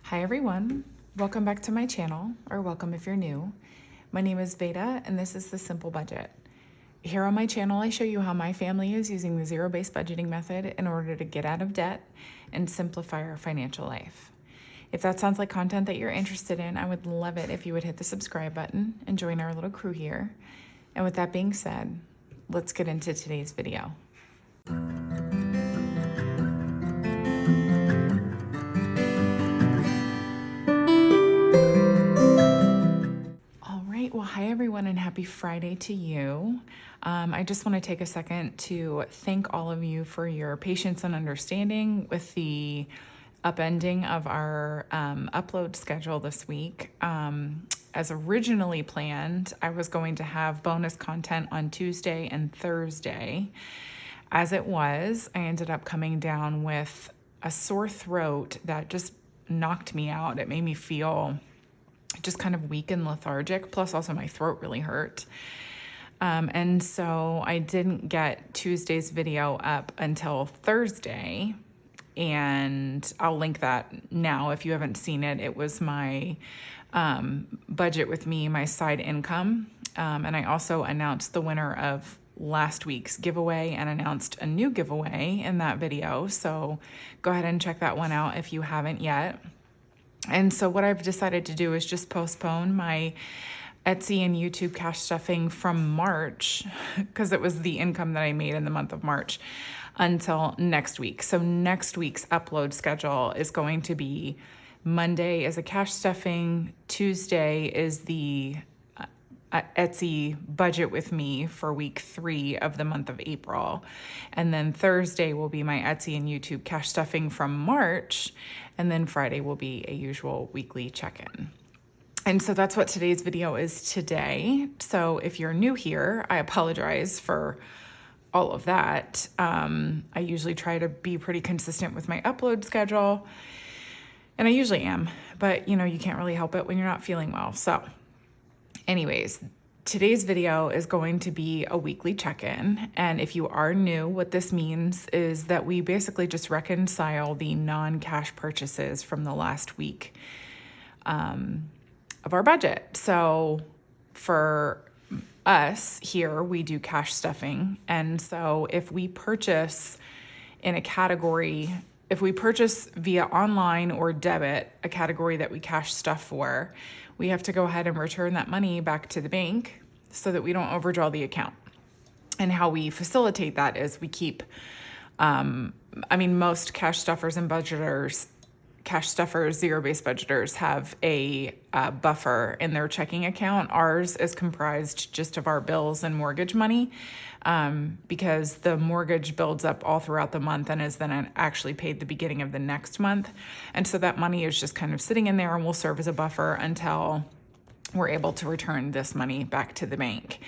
Hi everyone, welcome back to my channel, or welcome if you're new. My name is Veda and this is The Simple Budget. Here on my channel I show you how my family is using the zero-based budgeting method in order to get out of debt and simplify our financial life. If that sounds like content that you're interested in, I would love it if you would hit the subscribe button and join our little crew here. And with that being said, let's get into today's video. Well, hi everyone and happy Friday to you. I just want to take a second to thank all of you for your patience and understanding with the upending of our upload schedule this week. As originally planned, I was going to have bonus content on Tuesday and Thursday. As it was, I ended up coming down with a sore throat that just knocked me out. It made me feel just kind of weak and lethargic, plus also my throat really hurt. And so I didn't get Tuesday's video up until Thursday, and I'll link that now if you haven't seen it. It was my budget with me, my side income. And I also announced the winner of last week's giveaway and announced a new giveaway in that video. So go ahead and check that one out if you haven't yet. And so what I've decided to do is just postpone my Etsy and YouTube cash stuffing from March, because it was the income that I made in the month of March, until next week. So next week's upload schedule is going to be Monday is a cash stuffing, Tuesday is the Etsy budget with me for week 3 of the month of April. And then Thursday will be my Etsy and YouTube cash stuffing from March. And then Friday will be a usual weekly check-in. And so that's what today's video is today. So if you're new here, I apologize for all of that. I usually try to be pretty consistent with my upload schedule, and I usually am, but you can't really help it when you're not feeling well. So anyways, today's video is going to be a weekly check-in. And if you are new, what this means is that we basically just reconcile the non-cash purchases from the last week of our budget. So for us here, we do cash stuffing. And so if we purchase in a category, if we purchase via online or debit, a category that we cash stuff for, we have to go ahead and return that money back to the bank so that we don't overdraw the account. And how we facilitate that is we keep, most cash stuffers and budgeters, cash stuffers, zero-based budgeters have a buffer in their checking account. Ours is comprised just of our bills and mortgage money, because the mortgage builds up all throughout the month and is then actually paid the beginning of the next month. And so that money is just kind of sitting in there and will serve as a buffer until we're able to return this money back to the bank.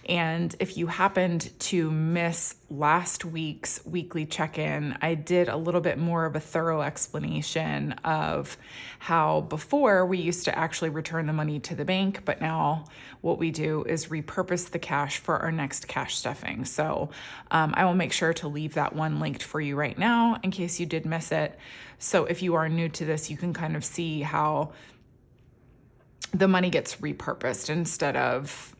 And if you happened to miss last week's weekly check-in, I did a little bit more of a thorough explanation of how before we used to actually return the money to the bank, but now what we do is repurpose the cash for our next cash stuffing. So I will make sure to leave that one linked for you right now in case you did miss it. So if you are new to this, you can kind of see how the money gets repurposed instead of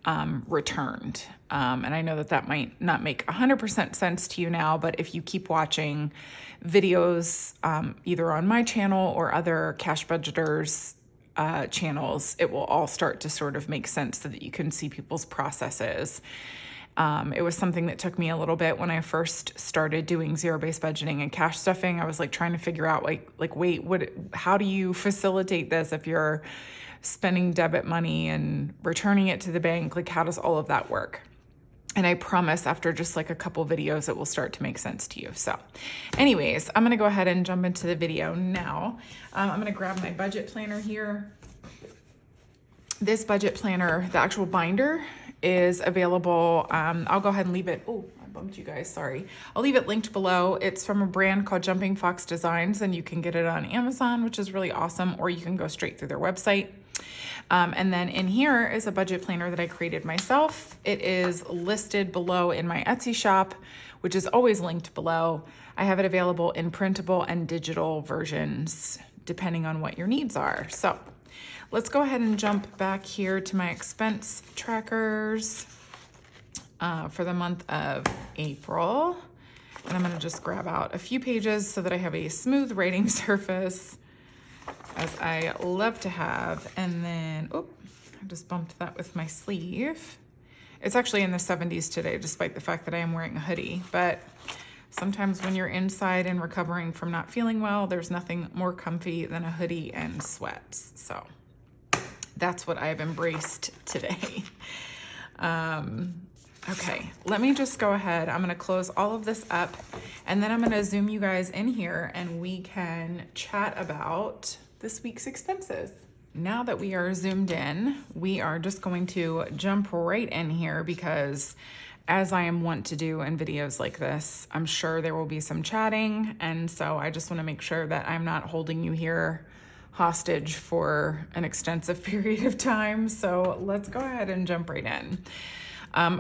returned. And I know that might not make 100% sense to you now, but if you keep watching videos either on my channel or other cash budgeters channels, it will all start to sort of make sense so that you can see people's processes. It was something that took me a little bit when I first started doing zero-based budgeting and cash stuffing. I was like trying to figure out wait, how do you facilitate this if you're spending debit money and returning it to the bank? Like, how does all of that work? And I promise after just like a couple videos, it will start to make sense to you. So anyways, I'm going to go ahead and jump into the video now. I'm going to grab my budget planner here. This budget planner, the actual binder, is available. I'll go ahead and leave it. Oh, I bumped you guys. Sorry. I'll leave it linked below. It's from a brand called Jumping Fox Designs, and you can get it on Amazon, which is really awesome, or you can go straight through their website. And then in here is a budget planner that I created myself. It is listed below in my Etsy shop, which is always linked below. I have it available in printable and digital versions depending on what your needs are. So let's go ahead and jump back here to my expense trackers for the month of April. And I'm gonna just grab out a few pages so that I have a smooth writing surface, as I love to have. And then, I just bumped that with my sleeve. It's actually in the 70s today, despite the fact that I am wearing a hoodie. But sometimes when you're inside and recovering from not feeling well, there's nothing more comfy than a hoodie and sweats. So that's what I've embraced today. Okay, let me just go ahead. I'm gonna close all of this up, and then I'm gonna zoom you guys in here and we can chat about this week's expenses. Now that we are zoomed in, we are just going to jump right in here because, as I am wont to do in videos like this, I'm sure there will be some chatting, and so I just want to make sure that I'm not holding you here hostage for an extensive period of time. So let's go ahead and jump right in.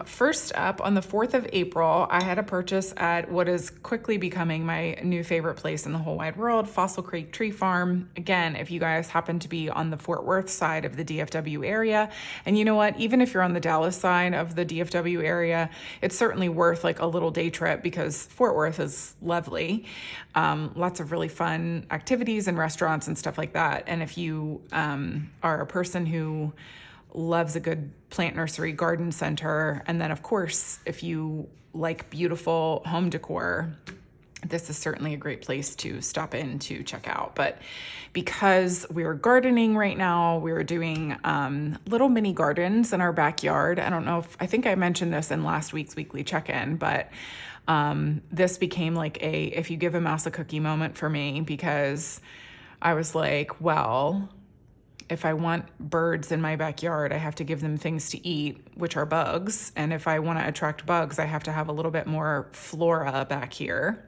First up, on the 4th of April, I had a purchase at what is quickly becoming my new favorite place in the whole wide world, Fossil Creek Tree Farm. Again, if you guys happen to be on the Fort Worth side of the DFW area, and you know what, even if you're on the Dallas side of the DFW area, it's certainly worth like a little day trip because Fort Worth is lovely. Lots of really fun activities and restaurants and stuff like that. And if you are a person who loves a good plant nursery garden center, and then of course if you like beautiful home decor, this is certainly a great place to stop in to check out. But because we're gardening right now, we're doing little mini gardens in our backyard. I think I mentioned this in last week's weekly check-in, but this became like a if you give a mouse a cookie moment for me, because I was like, well, if I want birds in my backyard, I have to give them things to eat, which are bugs. And if I want to attract bugs, I have to have a little bit more flora back here.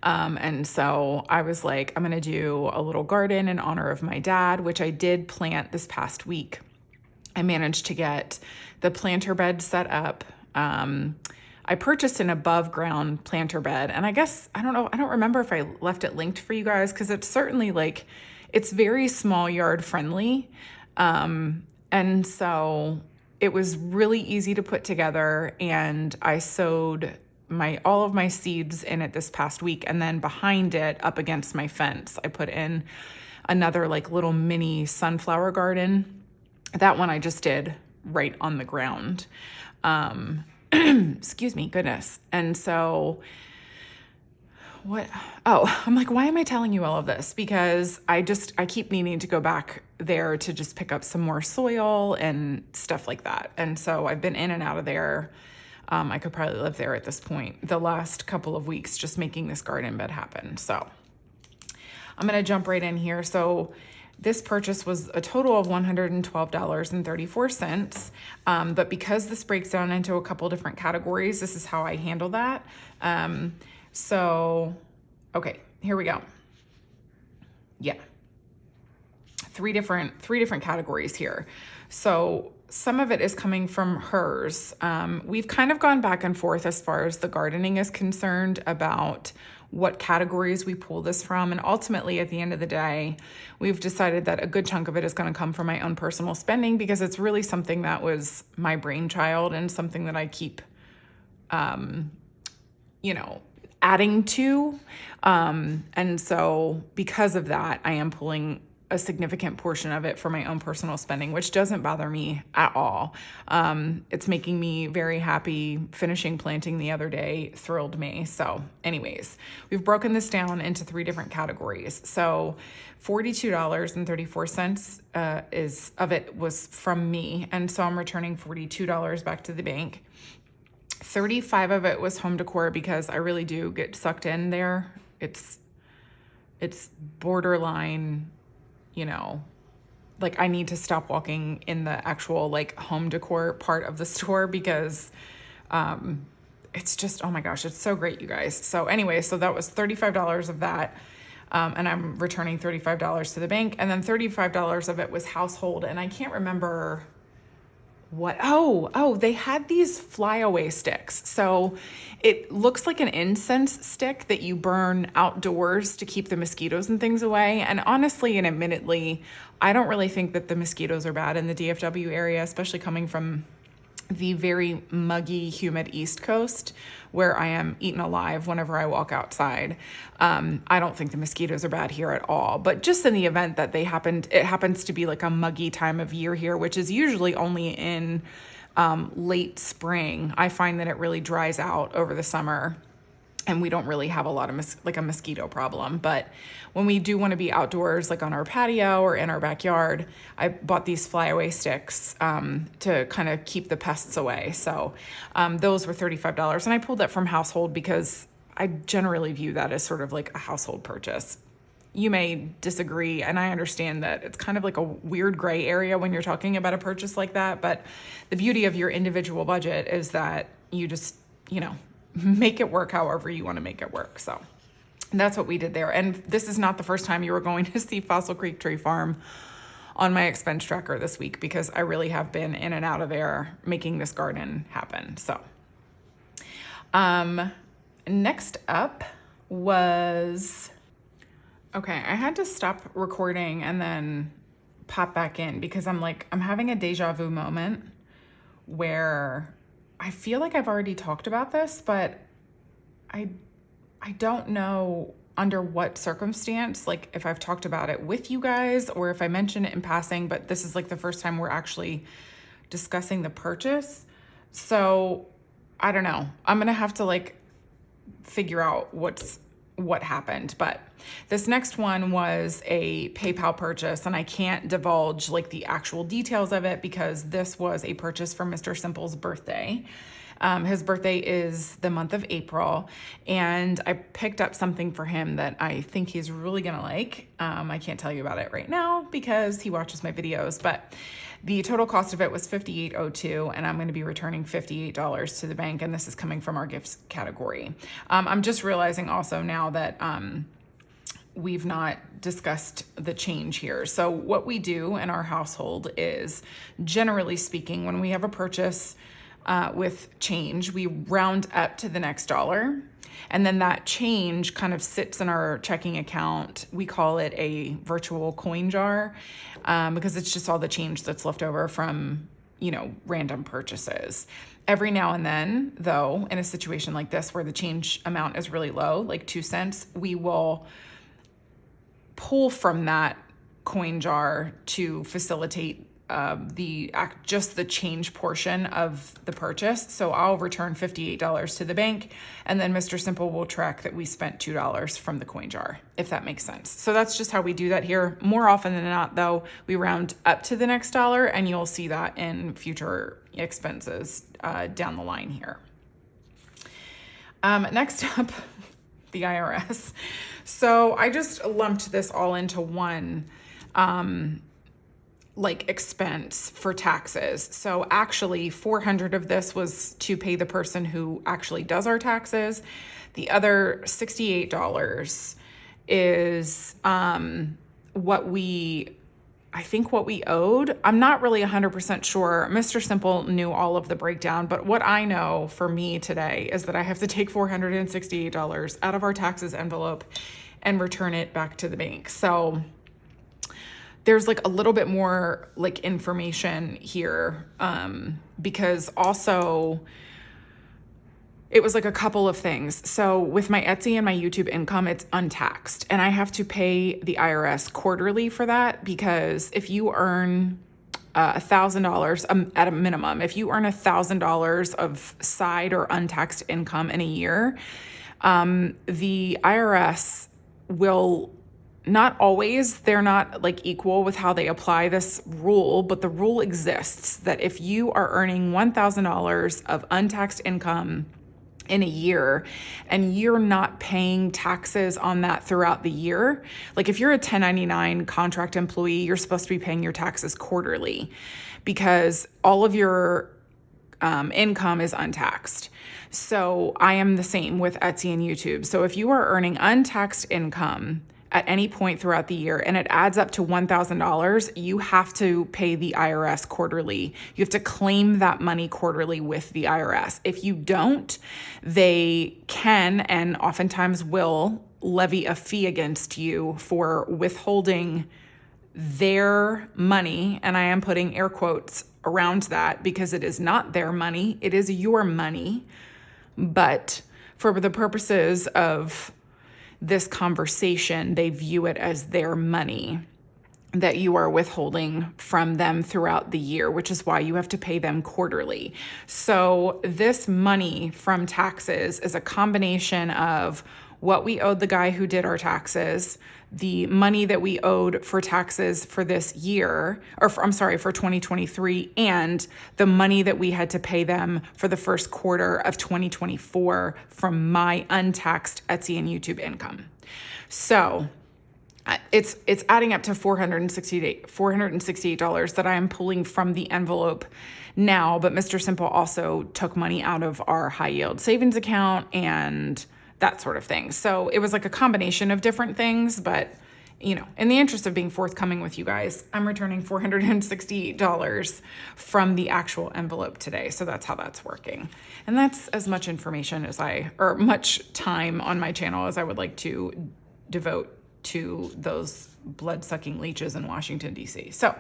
And so I was like, I'm going to do a little garden in honor of my dad, which I did plant this past week. I managed to get the planter bed set up. I purchased an above ground planter bed, and I don't remember if I left it linked for you guys, because it's certainly like, it's very small yard friendly. And so it was really easy to put together, and I sowed all of my seeds in it this past week. And then behind it, up against my fence, I put in another like little mini sunflower garden. That one I just did right on the ground. Excuse me, goodness. And so I'm like, why am I telling you all of this? Because I keep needing to go back there to just pick up some more soil and stuff like that. And so I've been in and out of there. I could probably live there at this point, the last couple of weeks, just making this garden bed happen. So I'm going to jump right in here. So this purchase was a total of $112.34. But because this breaks down into a couple different categories, this is how I handle that. So, okay, here we go. Yeah. Three different categories here. So some of it is coming from hers. We've kind of gone back and forth as far as the gardening is concerned about what categories we pull this from. And ultimately, at the end of the day, we've decided that a good chunk of it is going to come from my own personal spending, because it's really something that was my brainchild and something that I keep, adding to. And so because of that, I am pulling a significant portion of it for my own personal spending, which doesn't bother me at all. It's making me very happy. Finishing planting the other day thrilled me. So anyways, we've broken this down into three different categories. So $42.34 of it was from me. And so I'm returning $42 back to the bank. 35 of it was home decor, because I really do get sucked in there. It's borderline, like I need to stop walking in the actual like home decor part of the store, because it's just, oh my gosh, it's so great, you guys. So anyway, so that was $35 of that. And I'm returning $35 to the bank. And then $35 of it was household. And I can't remember What? Oh, they had these flyaway sticks. So it looks like an incense stick that you burn outdoors to keep the mosquitoes and things away. And honestly and admittedly, I don't really think that the mosquitoes are bad in the DFW area, especially coming from the very muggy, humid East Coast, where I am eaten alive whenever I walk outside. I don't think the mosquitoes are bad here at all. But just in the event that it happens to be like a muggy time of year here, which is usually only in late spring, I find that it really dries out over the summer. And we don't really have a lot of a mosquito problem. But when we do want to be outdoors, like on our patio or in our backyard, I bought these flyaway sticks to kind of keep the pests away. So those were $35. And I pulled that from Household because I generally view that as sort of like a household purchase. You may disagree, and I understand that it's kind of like a weird gray area when you're talking about a purchase like that. But the beauty of your individual budget is that you just, make it work however you want to make it work. So that's what we did there. And this is not the first time you were going to see Fossil Creek Tree Farm on my expense tracker this week, because I really have been in and out of there making this garden happen. So next up was, okay, I had to stop recording and then pop back in because I'm having a deja vu moment where I feel like I've already talked about this, but I don't know under what circumstance, like if I've talked about it with you guys or if I mention it in passing, but this is like the first time we're actually discussing the purchase. So I don't know. I'm going to have to figure out what happened. But this next one was a PayPal purchase, and I can't divulge the actual details of it because this was a purchase for Mr. Simple's birthday. His birthday is the month of April, and I picked up something for him that I think he's really gonna like. I can't tell you about it right now because he watches my videos, but the total cost of it was $58.02, and I'm going to be returning $58 to the bank, and this is coming from our gifts category. I'm just realizing also now that we've not discussed the change here. So what we do in our household is, generally speaking, when we have a purchase with change, we round up to the next dollar. And then that change kind of sits in our checking account. We call it a virtual coin jar because it's just all the change that's left over from, random purchases. Every now and then, though, in a situation like this where the change amount is really low, like 2 cents, we will pull from that coin jar to facilitate just the change portion of the purchase. So I'll return $58 to the bank, and then Mr. Simple will track that we spent $2 from the coin jar, if that makes sense. So that's just how we do that here. More often than not, though, we round up to the next dollar, and you'll see that in future expenses down the line here. Next up, the IRS. So I just lumped this all into one expense for taxes. So actually 400 of this was to pay the person who actually does our taxes. The other $68 is what we owed. I'm not really 100% sure. Mr. Simple knew all of the breakdown, but what I know for me today is that I have to take $468 out of our taxes envelope and return it back to the bank. So there's a little bit more information here because also it was a couple of things. So with my Etsy and my YouTube income, it's untaxed, and I have to pay the IRS quarterly for that because if you earn $1,000 at a minimum, if you earn $1,000 of side or untaxed income in a year, the IRS will not always, they're not equal with how they apply this rule, but the rule exists that if you are earning $1,000 of untaxed income in a year and you're not paying taxes on that throughout the year, if you're a 1099 contract employee, you're supposed to be paying your taxes quarterly because all of your income is untaxed. So I am the same with Etsy and YouTube. So if you are earning untaxed income at any point throughout the year and it adds up to $1,000, you have to pay the IRS quarterly. You have to claim that money quarterly with the IRS. If you don't, they can and oftentimes will levy a fee against you for withholding their money. And I am putting air quotes around that because it is not their money, it is your money. But for the purposes of this conversation, they view it as their money that you are withholding from them throughout the year, which is why you have to pay them quarterly. So this money from taxes is a combination of what we owed the guy who did our taxes, the money that we owed for taxes for this year, for 2023, and the money that we had to pay them for the first quarter of 2024 from my untaxed Etsy and YouTube income. So it's adding up to $468 that I am pulling from the envelope now, but Mr. Simple also took money out of our high yield savings account and that sort of thing. So it was like a combination of different things, but in the interest of being forthcoming with you guys, I'm returning $468 from the actual envelope today. So that's how that's working. And that's as much information or much time on my channel as I would like to devote to those blood-sucking leeches in Washington, D.C. So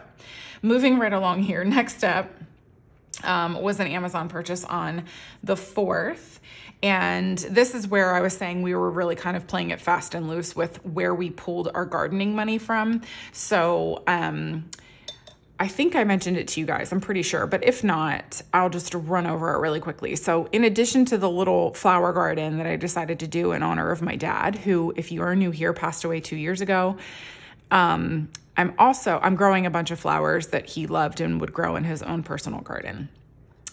moving right along here, next up was an Amazon purchase on the 4th. And this is where I was saying we were really kind of playing it fast and loose with where we pulled our gardening money from. So I think I mentioned it to you guys, I'm pretty sure, but if not, I'll just run over it really quickly. So in addition to the little flower garden that I decided to do in honor of my dad, who, if you are new here, passed away 2 years ago, I'm growing a bunch of flowers that he loved and would grow in his own personal garden.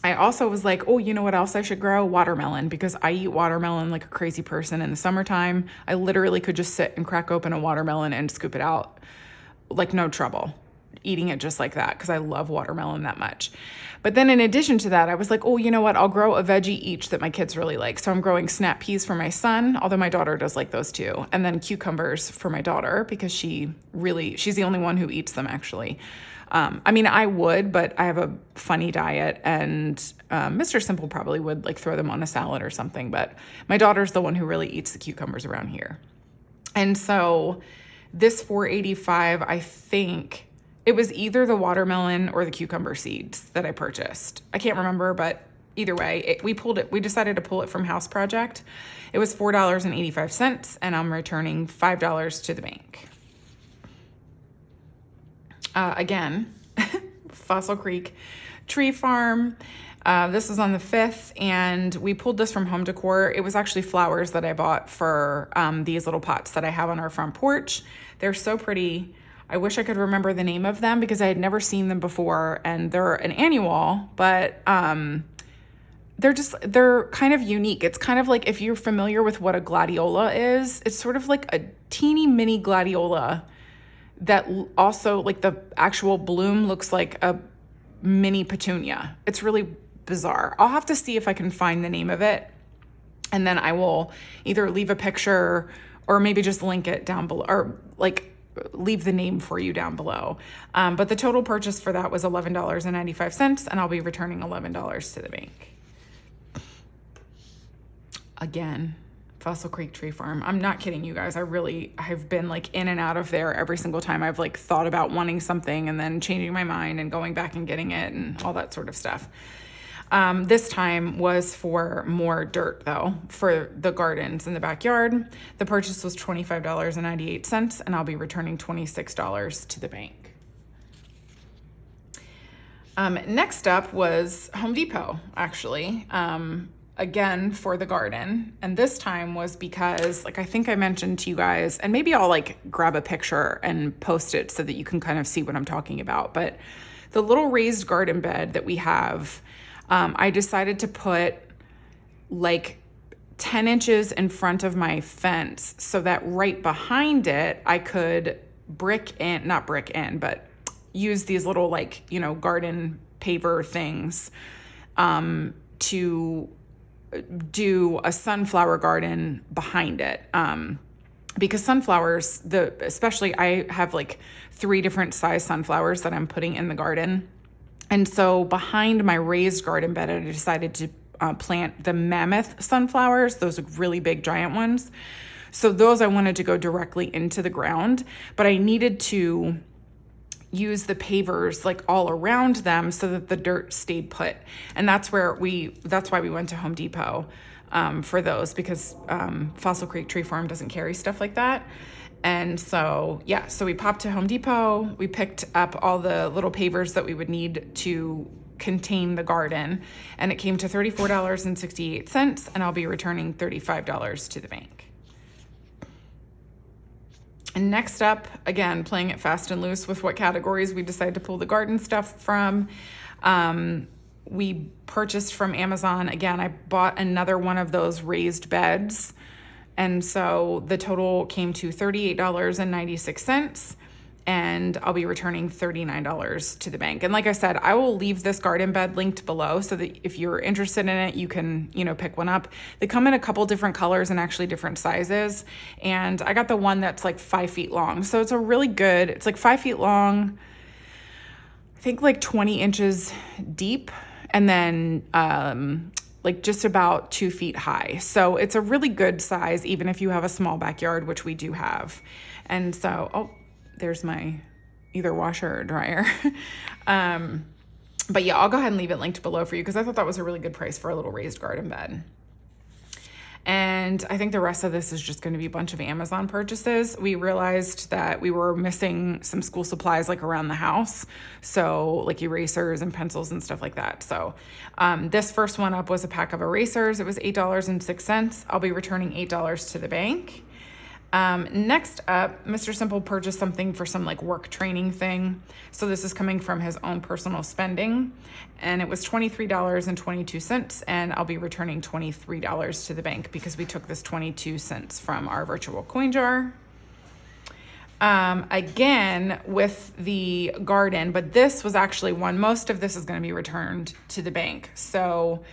I also was like, oh, you know what else I should grow? Watermelon, because I eat watermelon like a crazy person in the summertime. I literally could just sit and crack open a watermelon and scoop it out like no trouble, eating it just like that because I love watermelon that much. But then in addition to that, I was like, oh, you know what? I'll grow a veggie each that my kids really like. So I'm growing snap peas for my son, although my daughter does like those too. And then cucumbers for my daughter because she's the only one who eats them actually. I would, but I have a funny diet and Mr. Simple probably would like throw them on a salad or something, but my daughter's the one who really eats the cucumbers around here. And so this $485, I think it was either the watermelon or the cucumber seeds that I purchased. I can't remember, but either way, we decided to pull it from House Project. It was $4.85 and I'm returning $5 to the bank. Again, Fossil Creek Tree Farm. This was on the 5th, and we pulled this from Home Decor. It was actually flowers that I bought for these little pots that I have on our front porch. They're so pretty. I wish I could remember the name of them because I had never seen them before, and they're an annual, but they're kind of unique. It's kind of like if you're familiar with what a gladiola is, it's sort of like a teeny mini gladiola that also, like, the actual bloom looks like a mini petunia. It's really bizarre. I'll have to see if I can find the name of it, and then I will either leave a picture or maybe just link it down below, or like leave the name for you down below. But the total purchase for that was $11.95, and I'll be returning $11 to the bank. Again, Fossil Creek Tree Farm. I'm not kidding you guys. I've been like in and out of there every single time I've like thought about wanting something and then changing my mind and going back and getting it and all that sort of stuff. This time was for more dirt though, for the gardens in the backyard. The purchase was $25.98 and I'll be returning $26 to the bank. Next up was Home Depot, actually. Again for the garden, and this time was because, like, I think I mentioned to you guys, and maybe I'll like grab a picture and post it so that you can kind of see what I'm talking about, but the little raised garden bed that we have, I decided to put like 10 inches in front of my fence so that right behind it I could not brick in, but use these little like, garden paver things to do a sunflower garden behind it. because sunflowers, especially I have like 3 different size sunflowers that I'm putting in the garden. And so behind my raised garden bed, I decided to plant the mammoth sunflowers, those really big giant ones. So those I wanted to go directly into the ground, but I needed to use the pavers like all around them so that the dirt stayed put. And that's why we went to Home Depot for those, because Fossil Creek Tree Farm doesn't carry stuff like that. And so, so we popped to Home Depot, we picked up all the little pavers that we would need to contain the garden, and it came to $34.68, and I'll be returning $35 to the bank. And next up, again, playing it fast and loose with what categories we decide to pull the garden stuff from. We purchased from Amazon. Again, I bought another one of those raised beds. And so the total came to $38.96, and I'll be returning $39 to the bank. And like I said, I will leave this garden bed linked below so that if you're interested in it, you can, pick one up. They come in a couple different colors and actually different sizes. And I got the one that's like 5 feet long. So it's it's like 5 feet long, I think like 20 inches deep, and then like just about 2 feet high. So it's a really good size, even if you have a small backyard, which we do have. And so, there's my either washer or dryer. But yeah, I'll go ahead and leave it linked below for you, because I thought that was a really good price for a little raised garden bed. And I think the rest of this is just going to be a bunch of Amazon purchases. We realized that we were missing some school supplies like around the house. So like erasers and pencils and stuff like that. So this first one up was a pack of erasers. It was $8.06. I'll be returning $8 to the bank. Next up, Mr. Simple purchased something for some like work training thing. So this is coming from his own personal spending, and it was $23.22, and I'll be returning $23 to the bank because we took this 22 cents from our virtual coin jar. Again with the garden, but this was actually most of this is going to be returned to the bank. So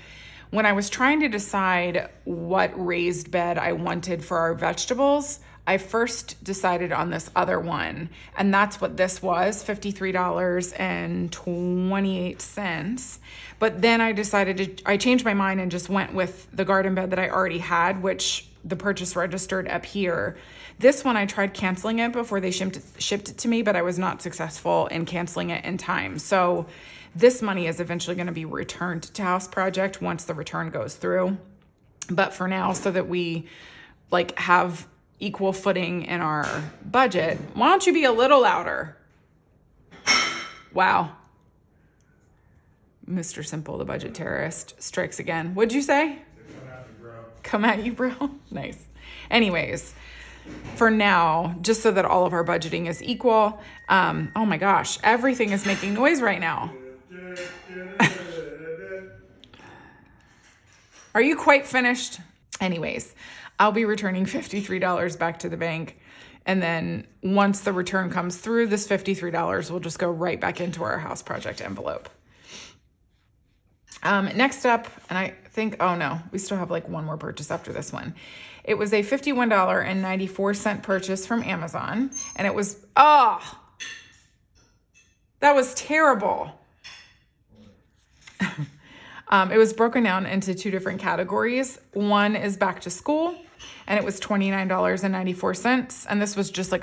when I was trying to decide what raised bed I wanted for our vegetables, I first decided on this other one, and that's what this was, $53.28. But then I changed my mind and just went with the garden bed that I already had, which the purchase registered up here. This one, I tried canceling it before they shipped it to me, but I was not successful in canceling it in time. So this money is eventually going to be returned to House Project once the return goes through. But for now, so that we have equal footing in our budget, why don't you be a little louder? Wow. Mr. Simple, the budget terrorist, strikes again. What'd you say? Come at you, bro. Nice. Anyways, for now, just so that all of our budgeting is equal. Oh my gosh, everything is making noise right now. Are you quite finished? Anyways, I'll be returning $53 back to the bank. And then once the return comes through, this $53 will just go right back into our house project envelope. Next up, and I think, we still have one more purchase after this one. It was a $51.94 purchase from Amazon. And it was, that was terrible. It was broken down into 2 different categories. One is back to school, and it was $29.94. And this was just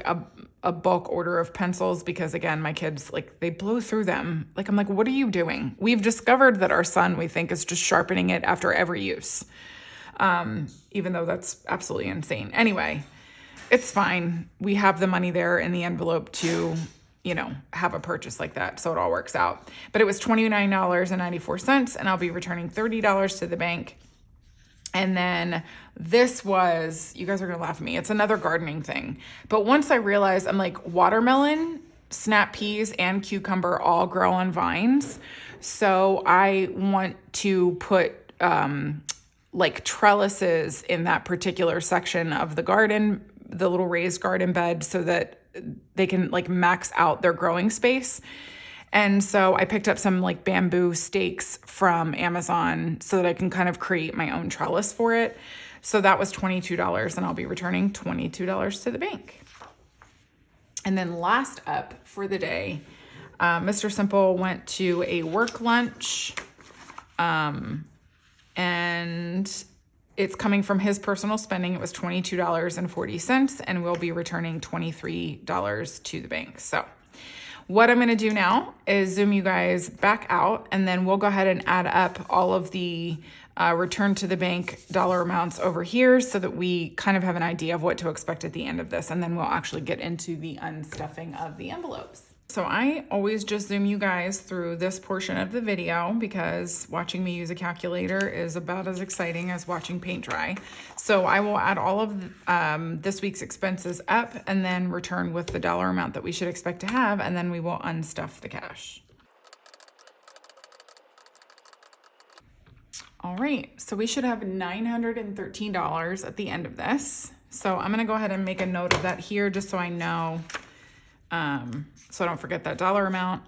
a bulk order of pencils because, again, my kids, they blow through them. I'm like, what are you doing? We've discovered that our son, we think, is just sharpening it after every use, even though that's absolutely insane. Anyway, it's fine. We have the money there in the envelope to have a purchase like that. So it all works out. But it was $29.94, and I'll be returning $30 to the bank. And then this was, you guys are going to laugh at me, it's another gardening thing. But once I realized, I'm watermelon, snap peas, and cucumber all grow on vines. So I want to put trellises in that particular section of the garden, the little raised garden bed, so that they can max out their growing space. And so I picked up some bamboo stakes from Amazon so that I can kind of create my own trellis for it. So that was $22, and I'll be returning $22 to the bank. And then last up for the day, Mr. Simple went to a work lunch, and it's coming from his personal spending. It was $22.40, and we'll be returning $23 to the bank. So what I'm going to do now is zoom you guys back out, and then we'll go ahead and add up all of the return to the bank dollar amounts over here so that we kind of have an idea of what to expect at the end of this. And then we'll actually get into the unstuffing of the envelopes. So I always just zoom you guys through this portion of the video because watching me use a calculator is about as exciting as watching paint dry. So I will add all of this week's expenses up and then return with the dollar amount that we should expect to have, and then we will unstuff the cash. All right, so we should have $913 at the end of this. So I'm gonna go ahead and make a note of that here just so I know, so I don't forget that dollar amount,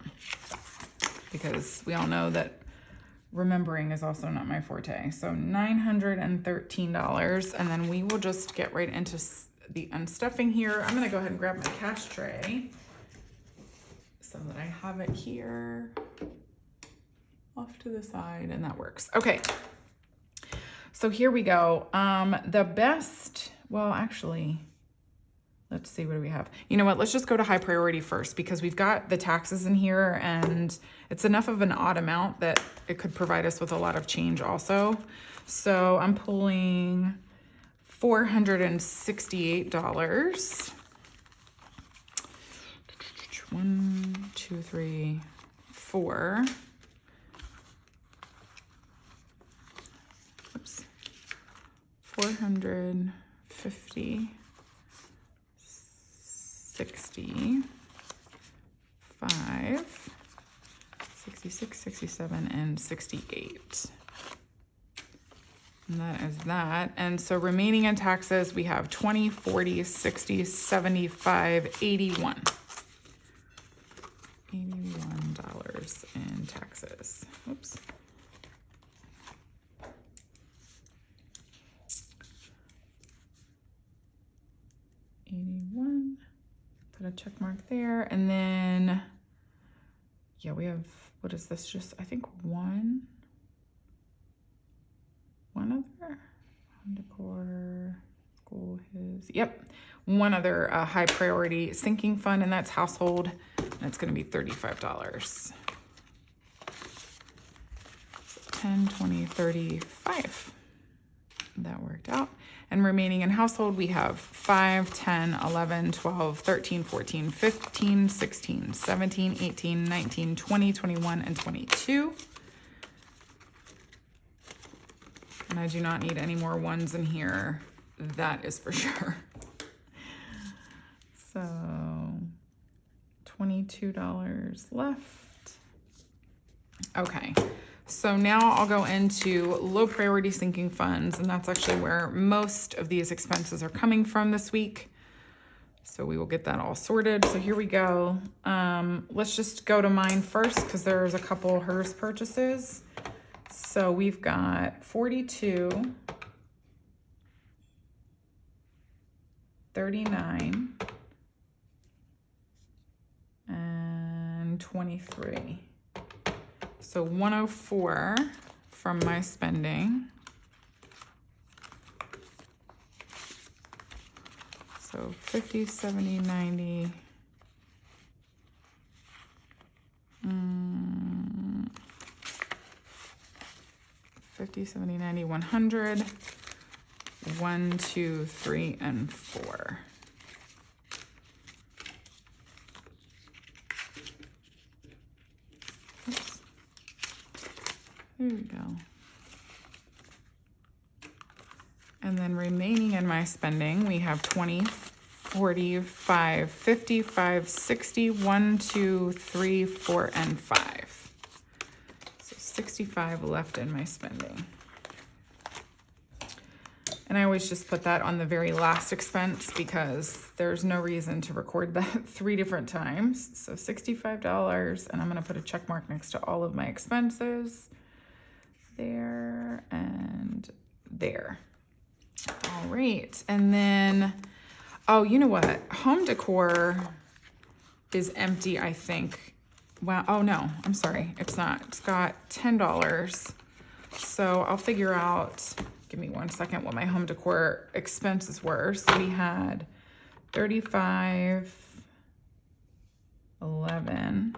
because we all know that remembering is also not my forte. So $913, and then we will just get right into the unstuffing here. I'm gonna go ahead and grab my cash tray so that I have it here off to the side, and that works. Okay, so here we go. The best, well, actually, let's see, what do we have? You know what, let's just go to high priority first, because we've got the taxes in here, and it's enough of an odd amount that it could provide us with a lot of change also. So I'm pulling $468. 1, 2, 3, 4. Oops. 450, 60, 5, 66, 67, and 68. And that is that. And so remaining in taxes, we have 20, 40, 60, 75, 81. $81 in taxes. Oops. Put a check mark there, and then yeah, we have, what is this, just I think one other home decor, school, one other high priority sinking fund, and that's household, and it's going to be $35. So 10, 20, 35. That worked out. And remaining in household, we have 5, 10, 11, 12, 13, 14, 15, 16, 17, 18, 19, 20, 21, and 22. And I do not need any more ones in here. That is for sure. So $22 left. Okay. So now I'll go into low priority sinking funds, and that's actually where most of these expenses are coming from this week. So we will get that all sorted. So here we go. Let's just go to mine first, because there's a couple hers purchases. So we've got 42, 39, and 23. So 104 from my spending. So 50, 70, 90. 50, 70, 90, 100. 1, 2, 3, and 4. There we go. And then remaining in my spending, we have 20, 45, 55, 60, 1, 2, 3, 4, and 5. So 65 left in my spending. And I always just put that on the very last expense because there's no reason to record that 3 different times. So $65, and I'm gonna put a check mark next to all of my expenses. There and there. All right. And then, oh, you know what? Home decor is empty, I think. Wow. Oh, no, I'm sorry. It's not. It's got $10. So I'll figure out, give me 1 second, what my home decor expenses were. So we had 35, 11.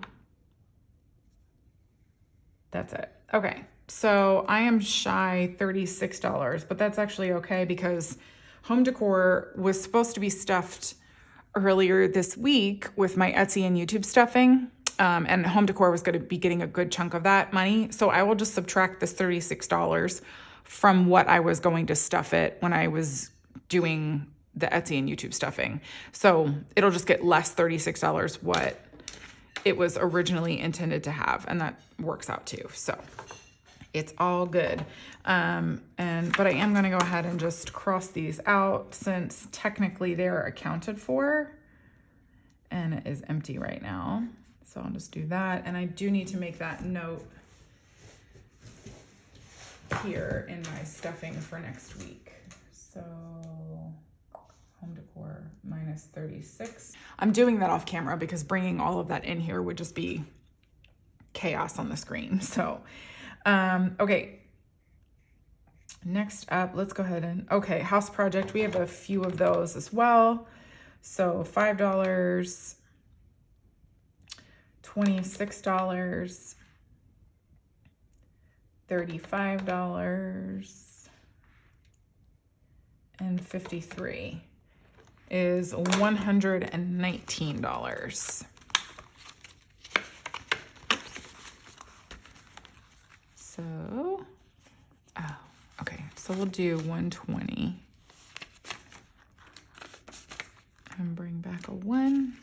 That's it. Okay. So I am shy $36, but that's actually okay because home decor was supposed to be stuffed earlier this week with my Etsy and YouTube stuffing. And home decor was going to be getting a good chunk of that money. So I will just subtract this $36 from what I was going to stuff it when I was doing the Etsy and YouTube stuffing. So it'll just get less $36 what it was originally intended to have. And that works out too. So it's all good. But I am going to go ahead and just cross these out since technically they're accounted for and it is empty right now. So I'll just do that. And I do need to make that note here in my stuffing for next week. So home decor minus 36. I'm doing that off camera because bringing all of that in here would just be chaos on the screen. So, okay. Next up, let's go ahead and, okay, house project. We have a few of those as well. So $5, $26, $35, and $53 is $119. So, oh, okay, so we'll do 120 and bring back a 1.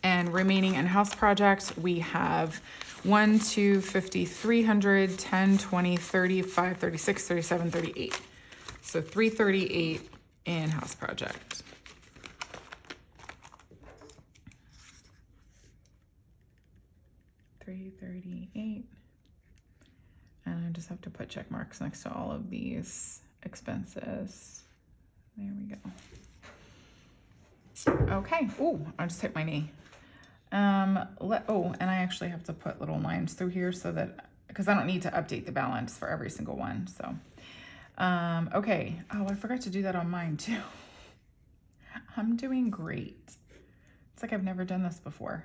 And remaining in house project, we have 1, 2, 50, 300, 10, 20, 35, 36, 37, 38. So 338 in house project. $338. And I just have to put check marks next to all of these expenses. There we go. Okay. Ooh, I just hit my knee. And I actually have to put little lines through here so that, because I don't need to update the balance for every single one. So, okay. Oh, I forgot to do that on mine too. I'm doing great. It's like I've never done this before.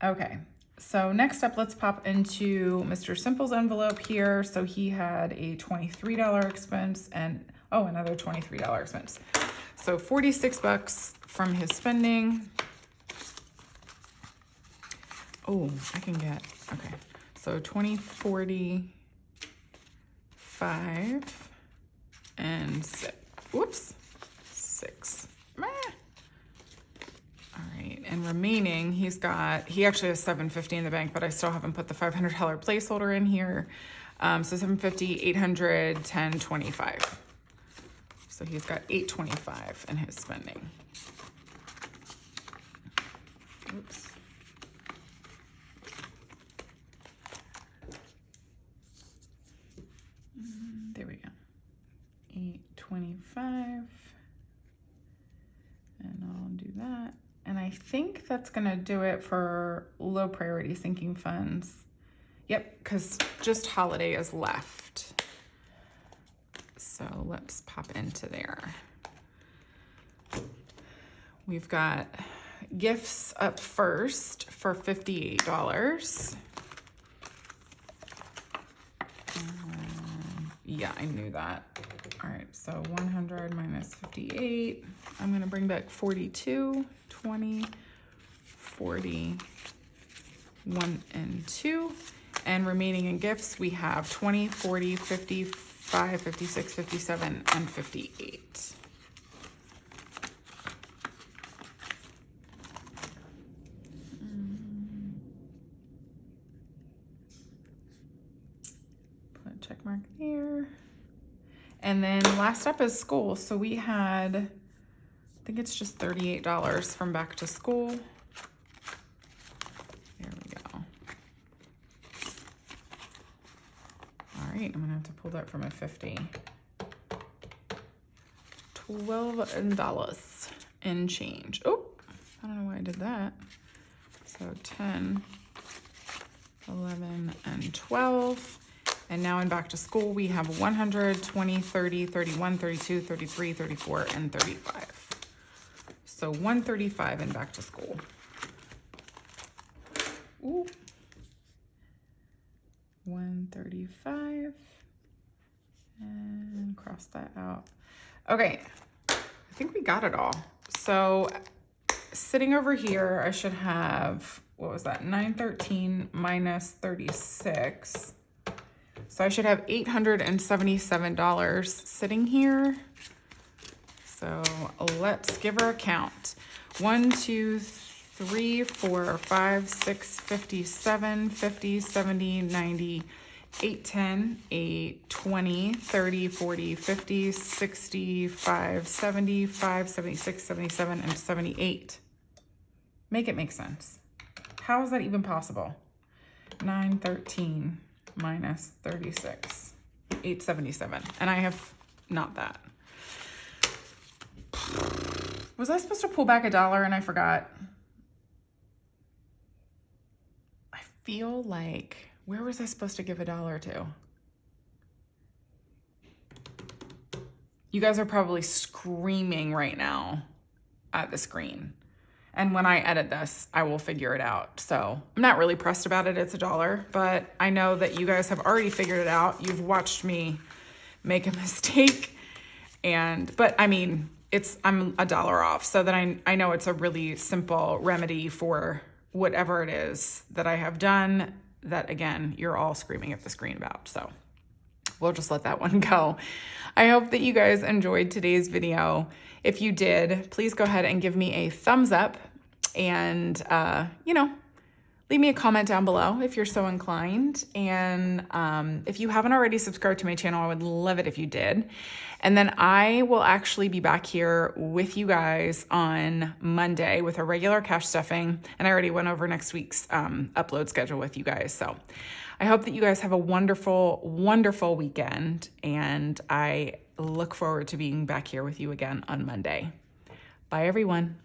Okay. So next up, let's pop into Mr. Simple's envelope here. So he had a $23 expense and, oh, another $23 expense. So $46 from his spending. Oh, I can get, okay. So 20, 40, 5, and 6. Whoops, 6. Meh. All right, and remaining, he actually has $750 in the bank, but I still haven't put the $500 placeholder in here. So $750, $800, $10, $25. So he's got $825 in his spending. Oops. There we go. 825. And I'll do that. And I think that's gonna do it for low priority sinking funds. Yep, because just holiday is left. So let's pop into there. We've got gifts up first for $58. Yeah, I knew that. All right, so 100 minus 58. I'm gonna bring back 42, 20, 40, 1 and 2. And remaining in gifts, we have 20, 40, 55, 56, 57, and 58. Put a check mark there. And then last up is school. So we had, I think it's just $38 from back to school. There we go. All right, I'm gonna have to pull that from a 50. $12 and change. Oh, I don't know why I did that. So 10, 11, and 12. And now in back to school, we have 100, 20, 30, 31, 32, 33, 34, and 35. So 135 in back to school. Ooh. 135. And cross that out. Okay, I think we got it all. So sitting over here, I should have, what was that? 913 minus 36. So I should have $877 sitting here. So let's give her a count. 1, 2, 3, 4, 5, 6, 57, 50, 70, 90, 8, 10, 8, 20, 30, 40, 50, 65, 75, 76, 77, and 78. Make it make sense. How is that even possible? 913 minus 36, 877. And I have not that. Was I supposed to pull back $1 and I forgot? I feel like, where was I supposed to give $1 to? You guys are probably screaming right now at the screen. And when I edit this, I will figure it out. So I'm not really pressed about it. It's $1, but I know that you guys have already figured it out. You've watched me make a mistake. But I mean, I'm $1 off. So that I know it's a really simple remedy for whatever it is that I have done that, again, you're all screaming at the screen about. So we'll just let that one go. I hope that you guys enjoyed today's video. If you did, please go ahead and give me a thumbs up and, leave me a comment down below if you're so inclined. And if you haven't already subscribed to my channel, I would love it if you did. And then I will actually be back here with you guys on Monday with a regular cash stuffing. And I already went over next week's upload schedule with you guys. So I hope that you guys have a wonderful, wonderful weekend. And I look forward to being back here with you again on Monday. Bye, everyone.